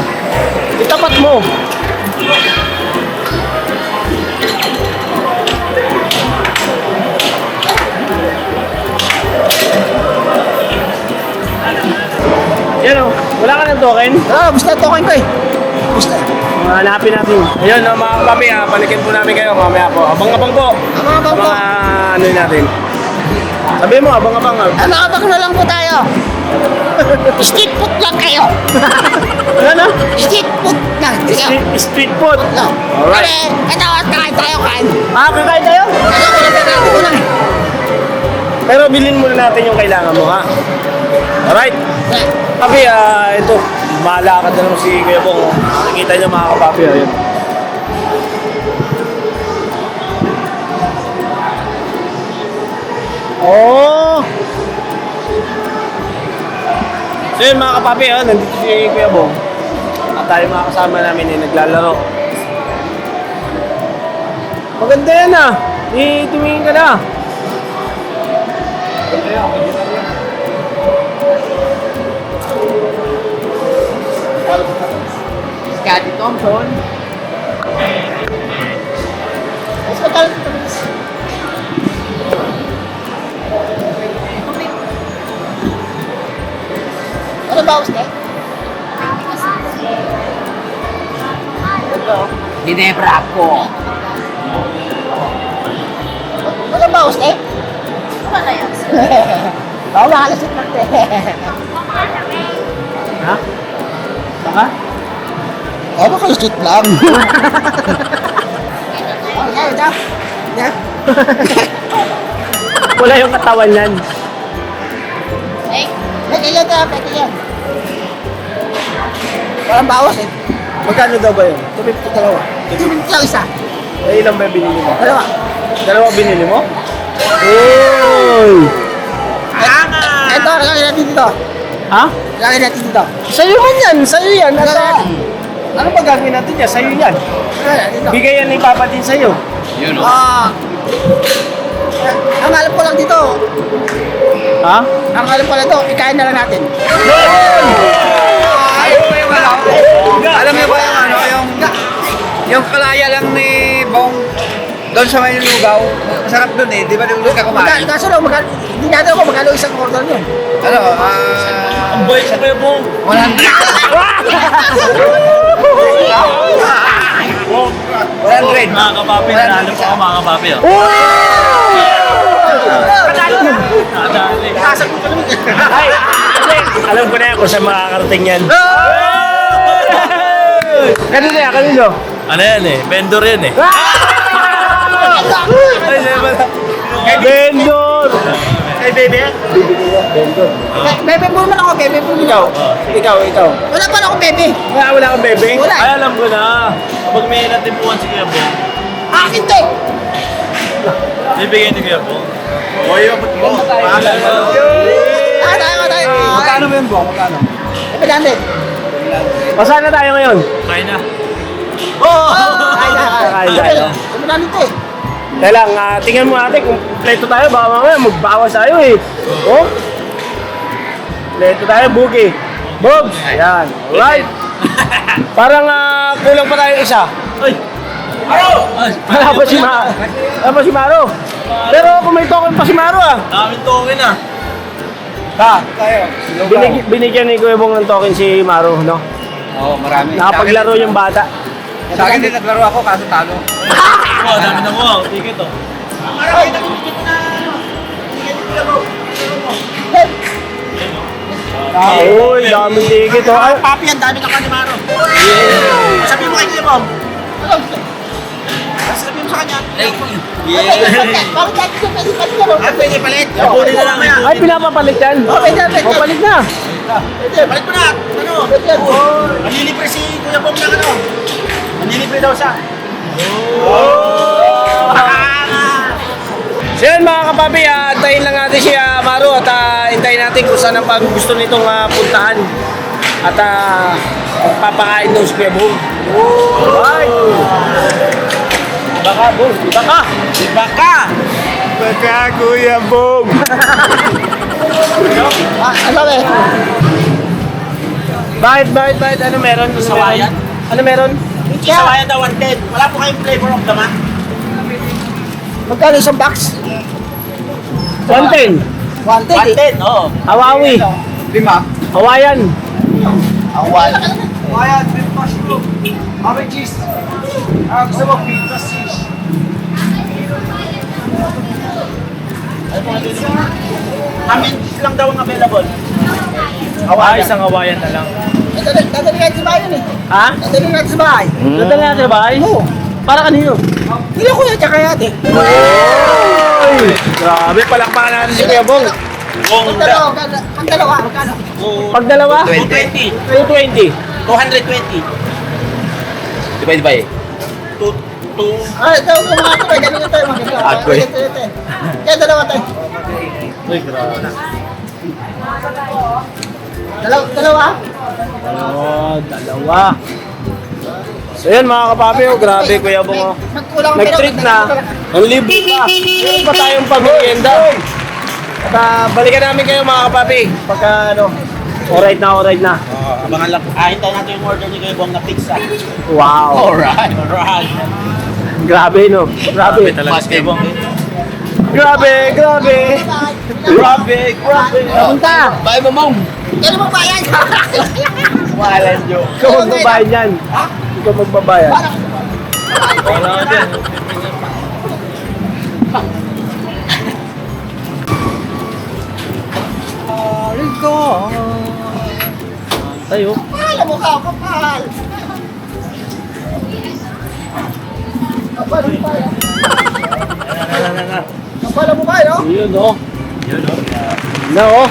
Itapat mo. Yan o, wala ka ng token? Ah, gusto na token ko eh. Gusto. Hanapin natin. Ayun mga kapapi, balikin po namin kayo mamaya po. Abang-abang po. Abang-abang po. Mga ano natin. Sabi mo, abang-abang. Abang na lang po tayo. Street food lang kayo. Ano? Street food lang kayo. Street food. No. Alright. Ito, kain tayo, kain. Kakain tayo? Ito lang. Pero bilhin muna natin yung kailangan mo, ha? Alright. Papi, ito. Malakad na naman si Kuya Bong. Nakikita niyo mga kapapi, ayun. Oh! So yun mga kapapi, nandito si Kuya Bong. At tayo mga kasama namin naglalaro. Maganda yan tumingin ka na. Scotty Thompson. Mas magkano dito, please? Ano ba, Uste? Ginebra ko. Ano ba, Uste? Ano na yan? Baka makalasit lang, te. Ha? Baka? Oh, makalasit lang. Oh, yeah, ito. Yeah. Wala yung katawan yan. Pwede yan, pwede yan. Parang bawas eh. Magkano daw ba yun? 250 dalawa. 250 lang isa. Eh, ilang ba binili mo? Dalawa. Dalawa binili mo? Uy! Ito, lagay natin dito. Ha? Lagay natin dito. Sa'yo man yan! Sa'yo yan! Dalawa. Ano ba gagawin natin yan? Sa'yo yan. Lagay natin dito. Bigay yan ni Papa din sa'yo. Ah. Ang alam ko lang dito. Ha? Ang alam ko lang dito, ikain na lang natin. Alam niyo ba yung ano, yung kalaya lang ni Bong doon sa may lugaw. Masarap doon eh. Di ba doon ka kumain? Kaso lang, hindi natin ako magkano isang order yun. Ano? Ang boy sa Kuya Bong! 100. Mga kapapi, nanalo pa ako mga kapapi. Nadali. Ay! Alam ko na yan kung saan makakarating yan. Kanino yan? Kanino? Ano yan eh? Vendor yan eh. Ay, sa'yo pala. Vendor! Hey, baby. Bebe po naman ako, bebe po naman. Ikaw. Wala pa na ako, bebe. Wala kang bebe? Wala. Ay, alam ko na. Kapag may natimpuan si Kuya Bong, Akin to eh. bibigyan ni Kuya Bong. Oy, abot mo. Tayo. Magkano ba yun, Bong? Magkano? Bebe natin. Pasaan na tayo ngayon? Try na. Kain na. Bebe natin to eh. Kaya lang, tingnan mo natin kung kompleto tayo, baka mamaya magbawas tayo eh. Oh? Kompleto tayo, Bugi. Bogs! Ayan, alright. Parang kulang pa tayo isa. Ay! Wala pa si Maro. Pero kung may token pa si Maro Daming token ah. Tayo. Binigyan ni Kuya Bong ng token si Maro, no? Oo, marami. Nakapaglaro yung bata. Sa akin din naglaro ako, kaso talo. Wow, dami na mo. Ticket oh. Uy, daming ticket oh. Ay, Papi, ang dami na ka ni Maro. Sabi mo kay Kuya Bong. Sabi mo sa kanya. Bakit natin ito pwede pa dito? Ah, pwede palit. Kunin na lang. ay pinapapalit yan. Pwede. Papalit na. Pwede, palit mo na. Ano? Manlilibre si Kuya Bong ng ano? Manlilibre daw siya. So So yun mga kapapi, antayin lang natin si Maru at hintayin natin kung saan ang gusto nitong puntahan. At papakain daw si Kuya Bong. Alright! Baka, Bong. Baka! Baka! Baka, Kuya Bong! Ano ba? Bakit? Ano meron? Sawayan? Ano meron? Sawayan daw 110. Wala po kayong flavor of the month. Magkano isang box? 110. 130. 110, oo. Hawawi. 5. Hawayan. Kaya, beef mushroom. Amin cheese. Gusto mo pizza cheese. Amin lang daw ang available. Isang hawayan na lang. Dadali natin sa bahay yun eh. Ha? Dadali natin sa bahay. Dadala natin ba? Oo. Para kanino? Hindi ko yan, tsaka yate. Oy! Grabe, palakpakan natin si Kuya Bong. Pag dalawa, magkano? Pag dalawa? 220. 220. 220. Divide by. Ay, ito mga ito, may ganun tayo, mga ganun. Agoy. Ito. Kaya dalawa tayo. Uy, grabe. Dalawa? Dalawa. So yan mga kapapi, grabe Kuya Bong. Magkulang ang Nag-treat na. Ang libre pa. Meron pa tayong pag-merienda. At balikan namin kayo mga kapapi. Pagka ano, alright na. Abangan lang. Hintayin natin yung order ni Kuya Bong na pizza. Wow. Alright. Grabe no. Grabe. Mas Kuya Bong. Grabe. Punta! Bye, mamong! Kailan mo bayan? Walang joke. Ikaw magbabayad yan. Ikaw magbabayad. Tayo. Alam mo ka, kapal! Kapal mo ba yan? Kapal mo ba yan? Yun oh. Na oh.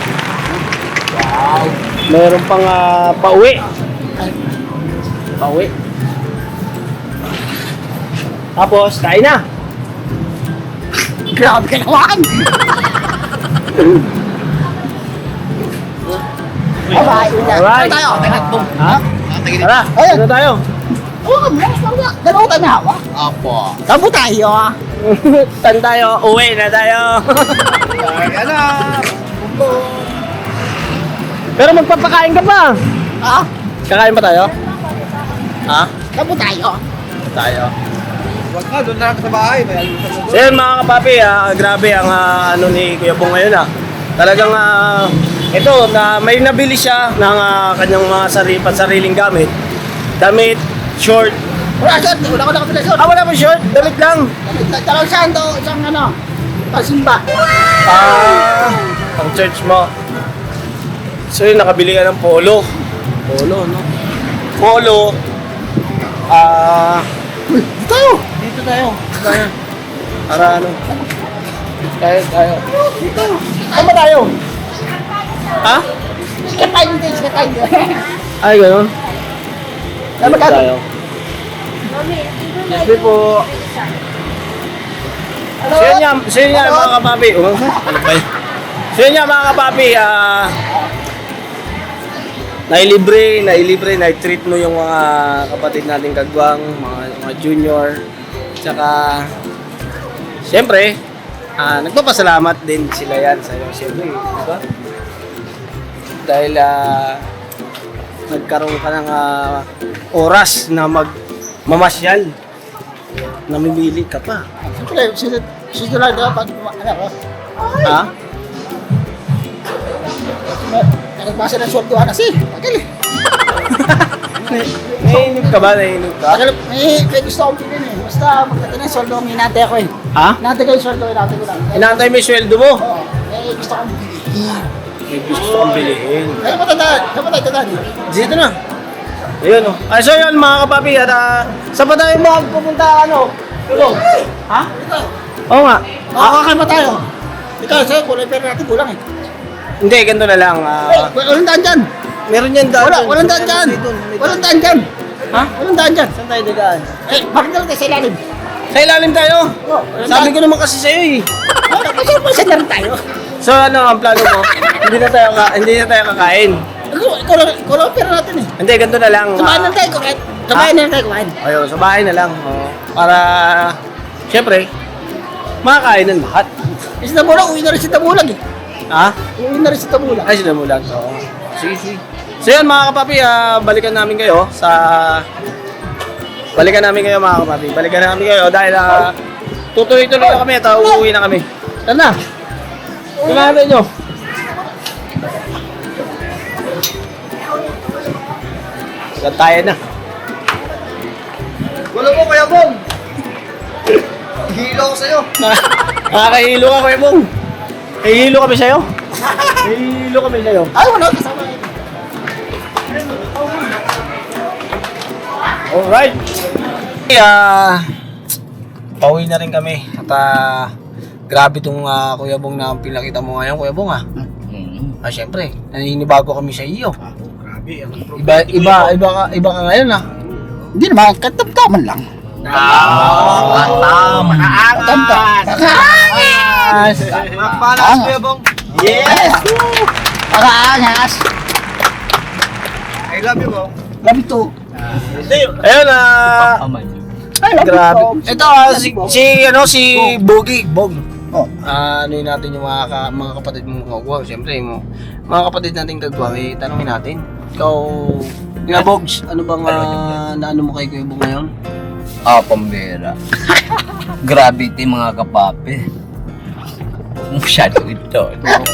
Wow. Meron pang pauwi. Pauwi. Tapos, kain na. Grabe ka naman! Alright, Alright. tayo. Ha? Tara, Ayun. ano tayo? Oo, dalawa tayo na hawa. Apo. Tabo tayo. Saan tayo? Uwi na tayo. Kaya na. Pero magpapakain ka pa. Ha? Kakain pa tayo? Ha? Tabo tayo. Tayo. Huwag na, doon na lang sa bahay. May alusan mo So doon. yun mga kapapi, grabe ang ano ni Kuya Bong ngayon Talagang ito na may nabili siya ng kanyang mga sariling gamit. Damit, short. Wala short, wala ko nakapila short. Wala pa short, damit lang. Talagang saan to, isang ano, pasimba. Pang church mo. So yun, nakabili ka ng polo. Polo, no? Polo. Tayo. Dito tayo. Para ano? Tayo. Saan ba tayo? Ha? Sige tayo. Ay, gano'n? Saan ba tayo? Yes, po. Ano? So yun nga mga kapapi. Ano ba yun? So yun nga mga kapapi, nailibre, na-treat mo yung mga kapatid nating kagwang, mga junior. Tsaka, siyempre, nagpapasalamat din sila yan sa'yo. Siyempre, di ba? Dahil nagkaroon ka ng oras na mamasyal. Namimili ka pa. Siyempre, susunod daw pag ano ko. Ha? Nagbasa ng sweldo na si. Tagal eh. Naiinip ka ba? Naiinip ka? Tagal, may gusto akong bilhin eh. Basta magdating ng sweldo, hinantay ako eh. Ha? Hinantay ko yung sweldo, hinantay ko lang. Inaantay mo yung sweldo mo? Oo, may gusto akong bilhin. May gusto kong bilihin. Kaya pa tayo. Dito na. Ayun oh. So yun mga kapapi, at saan pa tayo pupunta Tulog? Ha? Oo nga. Makakain pa tayo. Ikaw, sa'yo, kulay pera natin, kulang eh. Hindi, ganito na lang. Walang daan dyan. Meron yan daan. Walang daan dyan. Walang daan dyan. Ha? Walang daan dyan. Saan tayo dadaan? Bakit na lang tayo sa ilalim? Sa ilalim tayo. Sabi ko naman kasi sa'yo eh. Kasi na rin tayo. So ano ang plano mo? Hindi na tayo kakain. Ikaw lang pera natin eh. Hindi, ganito na lang. Sabahan na tayo kumain. Sabahan na tayo kumain. Ayun, sa bahay na lang. Para, syempre, makakain ng lahat. Si Tabulag, uwi na rin si Tabulag eh. Ha? Uwi na rin si Tabulag. Ay, sinamulan. Oo. Sige, sige. So yun mga kapapi, balikan namin kayo sa... Balikan namin kayo mga kapapi. Balikan namin kayo dahil tutuloy-tuloy na kami at uuwi na kami. Saan na? Kailangan nyo. Saan tayo na? Wala mo, Kuya Bong. Hilo ko sa'yo. Nakakahilo ka, Kuya Bong. Hihilo kami sa'yo. Hihilo kami sa'yo. Ay, wala kasama eh. Alright. Pauwi na rin kami. At grabe itong Kuya Bong na pinakita mo ngayon, Kuya Bong syempre, naninibago kami sa iyo. Grabe. Iba ka ngayon Hindi naman, katamtaman lang. Katamtaman. Panas, Kuya Bong. Yes! Makaangas. I love you, Bong. Love you too. Ayun Ay, love you grabe. too. Ito si Bogi, Bog. Oh. Ano yun natin yung mga kapatid mong kagwang. Siyempre, mga kapatid nating kagwang, tanongin natin. Ikaw, Bogs, ano bang naano mo kay Kuya Bong ngayon? Pambera. Gravity mga kapapi. Masyado ito. Ito lang.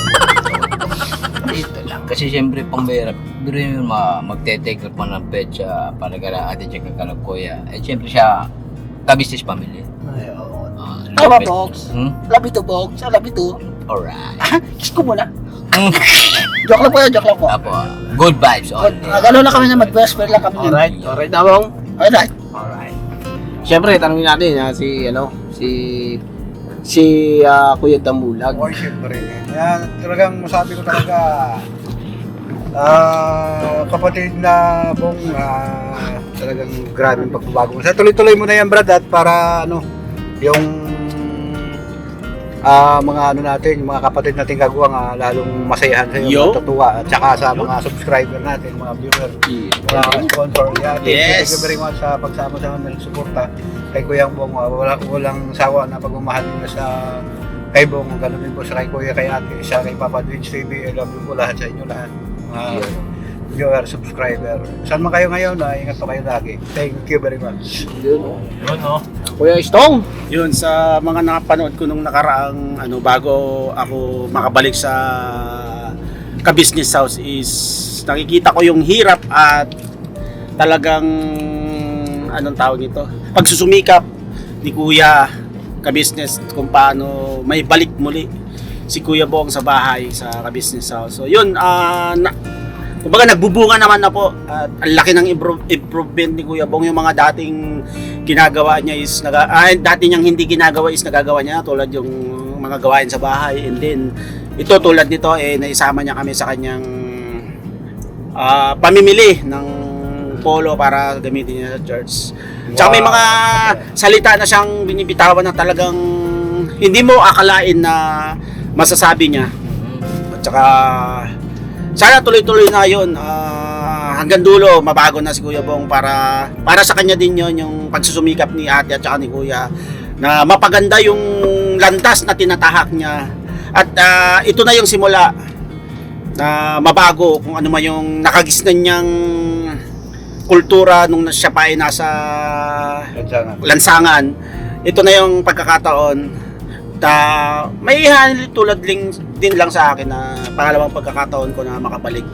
Kasi siyempre pambera. Pero yun magte-take pa ng petsa para kala ate check ka ng kuya. Siyempre siya ka-business family. Tama, Bogs. Hmm? Love you too, Bogs. I love you too. Alright. Kiss ko muna. Joke lang po yun, joke lang po. Apo, good vibes only. Gano'n lang kami na mag-best friend lang kami. Alright na Bong. Alright. Alright. Siyempre, tanongin natin si Kuya Tamulag. Oh, syempre. Yan, talagang masabi ko talaga, kapatid na Bong, talagang grabe yung pagbabago mo. Sa tuloy-tuloy mo na yan, Brad, at para yung mga natin, yung mga kapatid natin kagawang lalong masayahan sa iyo, matutuwa, at saka sa mga subscriber natin, mga viewer, mga sponsor. Yeah, thank you very much sa pagsama sa mga suporta kay Kuya Bong. Walang sawa na pagmamahal nyo sa kay Bong, ganun din po sa kay Kuya, kay Ate, sa kay Papa Dwitch TV. I love you po lahat sa inyo lahat. Viewer, subscriber. Saan man kayo ngayon, ingat po kayo lagi. Thank you very much. Kuya Istong. Yun, sa mga nakapanood ko nung nakaraang bago ako makabalik sa Ka-Business House is nakikita ko yung hirap at talagang anong tawag nito, pagsusumikap ni Kuya Ka-Business kung paano may balik muli si Kuya Bong sa bahay sa Ka-Business House. So yun, kumbaga nagbubunga naman na po at ang laki ng improvement ni Kuya Bong. Yung mga dating ginagawa niya is dati niyang hindi ginagawa is nagagawa niya, tulad yung mga gawain sa bahay, and then ito tulad nito naisama niya kami sa kanyang pamimili ng polo para gamitin niya sa church. Tsaka may mga salita na siyang binibitawan na talagang hindi mo akalain na masasabi niya. At saka sana tuloy-tuloy na yun, hanggang dulo mabago na si Kuya Bong para sa kanya din yon, yung pagsusumikap ni Ate at saka ni Kuya na mapaganda yung landas na tinatahak niya, at ito na yung simula na mabago kung ano man yung nakagisnan niyang kultura nung siya pa ay nasa lansangan. Ito na yung pagkakataon. May tulad din lang sa akin na pangalawang pagkakataon ko na makabalik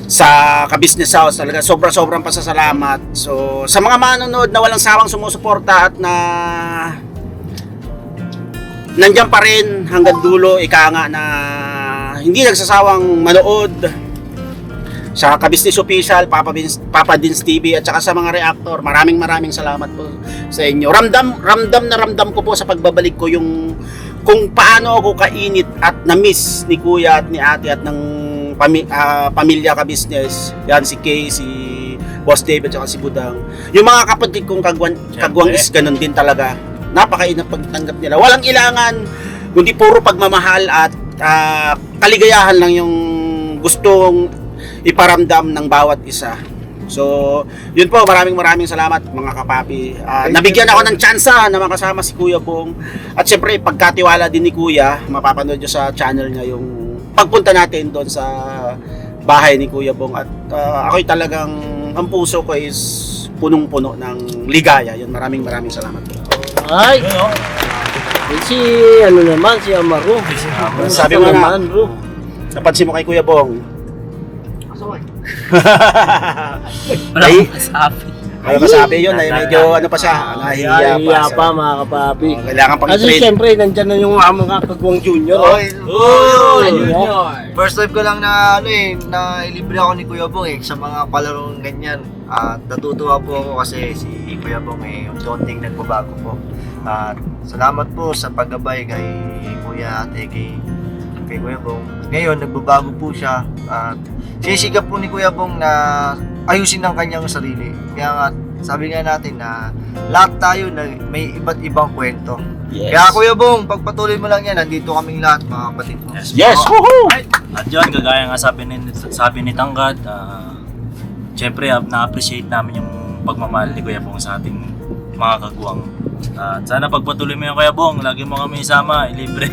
sa Ka-Business House. Talaga sobrang pasasalamat. So sa mga manonood na walang sawang sumusuporta at na nandiyan pa rin hanggang dulo, ika nga na hindi nagsasawang manood sa Ka-Business Official, Papa Dins TV, at saka sa mga reactor, maraming salamat po sa inyo. Ramdam ko po sa pagbabalik ko yung kung paano ako kainit at na-miss ni Kuya at ni Ate at ng pamilya Ka-Business. Yan si Kay, si Boss David, at saka si Budang. Yung mga kapatid kong kagwang is ganun din talaga. napakainang pagtanggap nila. Walang ilangan, kundi puro pagmamahal at kaligayahan lang yung gustong iparamdam ng bawat isa. So, yun po, maraming salamat mga kapapi. Nabigyan ako ng tsansa na makasama si Kuya Bong. At syempre, pagkatiwala din ni Kuya, mapapanood nyo sa channel niya yung pagpunta natin doon sa bahay ni Kuya Bong. At ako'y talagang, ang puso ko is punong-puno ng ligaya. Yun, maraming salamat po. Ay! Si ano naman, si Amaro. Sabi mo na, naman, bro. napansin mo kay Kuya Bong. Wala Ay, akong masabi. Ano ba sabi yun? Ay, medyo ano pa siya, nahihiya Nahihiya pa. pa, mga kapapi. Kailangan pang Kasi i-train. siyempre, nandyan na yung mga kagwang junior. First time ko lang na na ilibre ako ni Kuya Bong sa mga palarong ganyan. At natutuwa po ako kasi si Kuya Bong yung daunting nagbabago po. At salamat po sa paggabay kay Kuya Ate, kay Kuya Bong. Ngayon, nagbabago po siya. At sinisigap po ni Kuya Bong na ayusin ang kanyang sarili. Kaya nga, sabi nga natin na lahat tayo na may iba't ibang kwento. Yes. Kaya Kuya Bong, pagpatuloy mo lang yan, nandito kaming lahat mga kapatid mo. Yes! Woohoo! At yun, kagaya nga sabi ni Tanggad, syempre na-appreciate namin yung pagmamahal ni Kuya Bong sa ating mga kagwang. At sana pagpatuloy mo yung Kuya Bong, lagi mo kami isama, ilibre.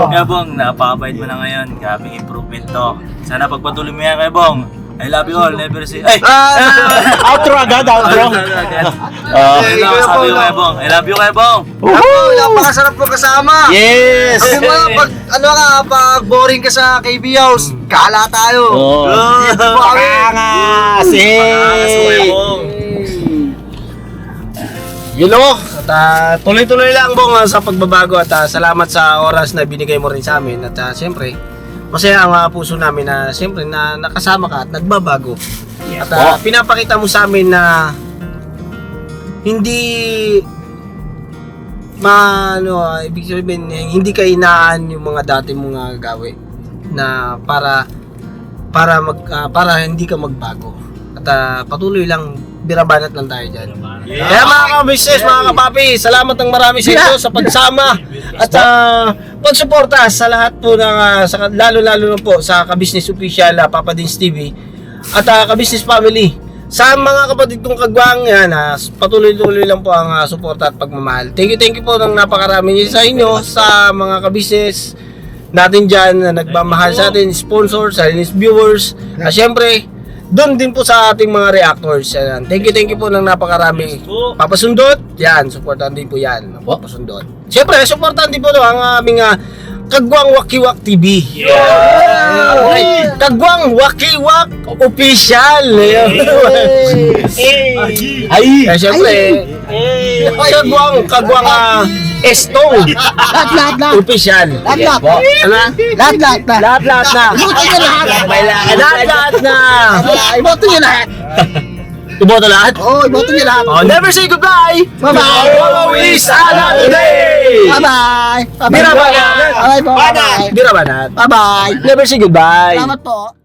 Kuya Bong, napakabait mo na ngayon, grabing improvement to. Sana pagpatuloy mo yan Kuya Bong. I love you all, never say... Ay! Outro agad, outro! Ano ako sabi ko Kuya Bong? I love you Kuya Bong! Napakasarap po kasama! Yes! Sabi mo, pag boring ka sa KB House, kala tayo! Pangas! Yun o. At tuloy-tuloy lang Bong sa pagbabago at salamat sa oras na binigay mo rin sa amin. At siyempre, masaya ang puso namin na siyempre na nakasama ka at nagbabago. At pinapakita mo sa amin na hindi ibig sabihin, hindi ka inaan yung mga dati mong gawin na para hindi ka magbago. At patuloy lang, birabanat lang tayo dyan. Kaya mga ka-business, mga kapapi, salamat ng marami sa inyo sa pagsama at pagsuporta sa lahat po ng lalo-lalo na po sa ka-business official Papa Dins TV at ka-business family. Sa mga kapatid kong kagwang yan, patuloy-tuloy lang po ang suporta at pagmamahal. Thank you po ng napakarami sa inyo sa mga ka-business natin dyan na nagmamahal sa atin, sponsors, silent viewers, na syempre doon din po sa ating mga reactors. Yan. Thank you po ng napakarami. Papasundot, yan, supportan din po yan. Papasundot. Siyempre, supportan din po ang aming Kagwang Wakiwak TV. Okay. Kagwang Wakiwak Official. Ay, siyempre, Kagwang Estong Official. Lahat. Ano? Lahat na. Lahat na. Iboto niyo lahat. Iboto lahat? Oo, iboto niyo lahat. Oh, never say goodbye. Bye-bye. Always another day. Bye-bye. Birabanat. Bye-bye. Birabanat. Bye-bye. Never say goodbye. Salamat po.